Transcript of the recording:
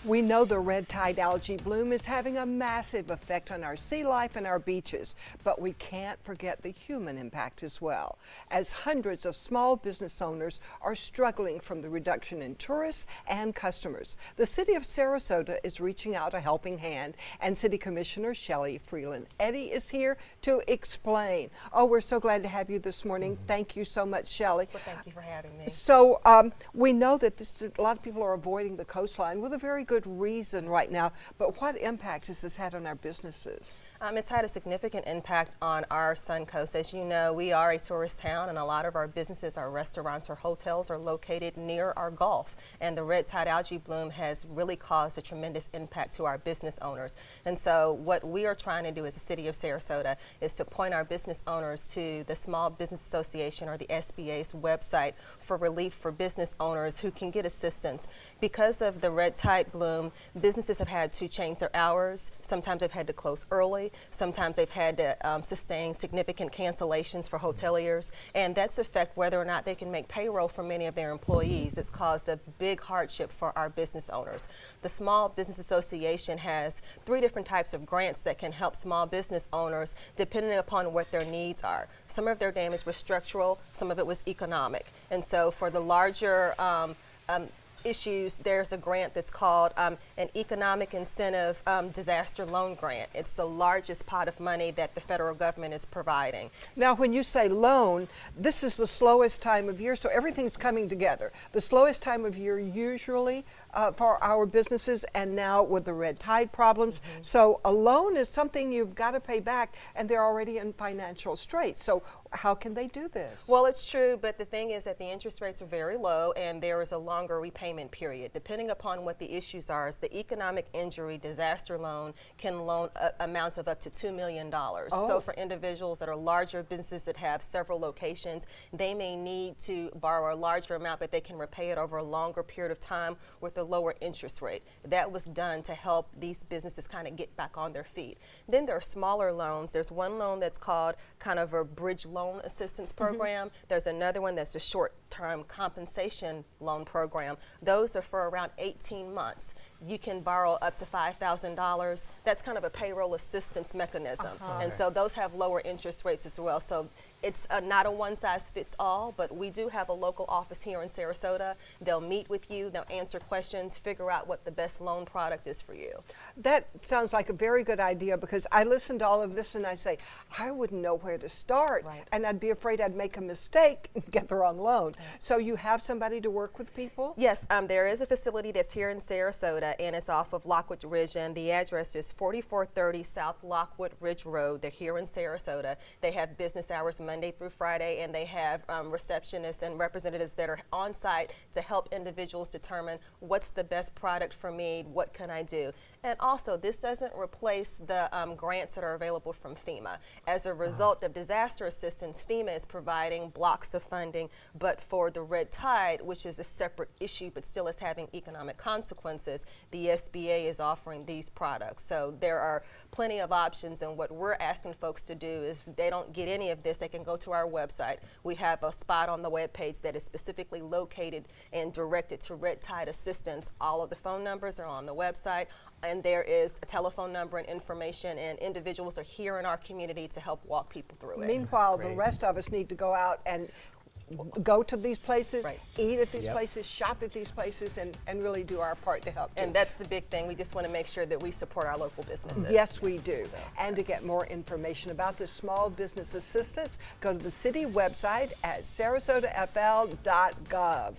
We know the red tide algae bloom is having a massive effect on our sea life and our beaches, but we can't forget the human impact as well, as hundreds of small business owners are struggling from the reduction in tourists and customers. The city of Sarasota is reaching out a helping hand, and City Commissioner Shelley Freeland Eddy is here to explain. Oh, we're so glad to have you this morning. Thank you so much, Shelley. Well, thank you for having me. So we know that a lot of people are avoiding the coastline with a very good reason right now, but what impact has this had on our businesses? It's had a significant impact on our Suncoast. As you know, we are a tourist town, and a lot of our businesses, our restaurants, our hotels are located near our Gulf. And the red tide algae bloom has really caused a tremendous impact to our business owners. And so what we are trying to do as the city of Sarasota is to point our business owners to the Small Business Association, or the SBA's website, for relief for business owners who can get assistance. Because of the red tide bloom, businesses have had to change their hours. Sometimes they've had to close early. Sometimes they've had to sustain significant cancellations for hoteliers, and that's affect whether or not they can make payroll for many of their employees. It's caused a big hardship for our business owners. The Small Business Association has 3 different types of grants that can help small business owners depending upon what their needs are. Some of their damage was structural, some of it was economic. And so for the larger issues, there's a grant that's called an Economic Incentive Disaster Loan Grant. It's the largest pot of money that the federal government is providing. Now, when you say loan, this is the slowest time of year, so everything's coming together. The slowest time of year usually for our businesses, and now with the red tide problems. So a loan is something you've got to pay back, and they're already in financial straits. So how can they do this? Well, it's true, but the thing is that the interest rates are very low, and there is a longer repayment period. Depending upon what the issues are, the Economic Injury Disaster Loan can loan amounts of up to $2 million. Oh. So for individuals that are larger businesses that have several locations, they may need to borrow a larger amount, but they can repay it over a longer period of time with a lower interest rate. That was done to help these businesses kind of get back on their feet. Then there are smaller loans. There's one loan that's called kind of a bridge loan assistance program. There's another one that's a short-term compensation loan program. Those are for around 18 months. You can borrow up to $5,000. That's kind of a payroll assistance mechanism. And so those have lower interest rates as well. So it's not a one-size-fits-all, but we do have a local office here in Sarasota. They'll meet with you, they'll answer questions, figure out what the best loan product is for you. That sounds like a very good idea, because I listen to all of this and I say, I wouldn't know where to start. Right. And I'd be afraid I'd make a mistake and get the wrong loan. So you have somebody to work with people? Yes, there is a facility that's here in Sarasota, and it's off of Lockwood Ridge, and the address is 4430 South Lockwood Ridge Road. They're here in Sarasota. They have business hours Monday through Friday, and they have receptionists and representatives that are on site to help individuals determine what's the best product for me, what can I do. And also, this doesn't replace the grants that are available from FEMA. As a result of disaster assistance, FEMA is providing blocks of funding, but for the red tide, which is a separate issue but still is having economic consequences, the SBA is offering these products. So there are plenty of options, and what we're asking folks to do is, if they don't get any of this, they can go to our website. We have a spot on the webpage that is specifically located and directed to red tide assistance. All of the phone numbers are on the website, and there is a telephone number and information, and individuals are here in our community to help walk people through it. Meanwhile, the rest of us need to go out and go to these places, Right. eat at these places, shop at these places, and really do our part to help. And that's the big thing. We just want to make sure that we support our local businesses. Yes, we do. And to get more information about the small business assistance, go to the city website at sarasotafl.gov.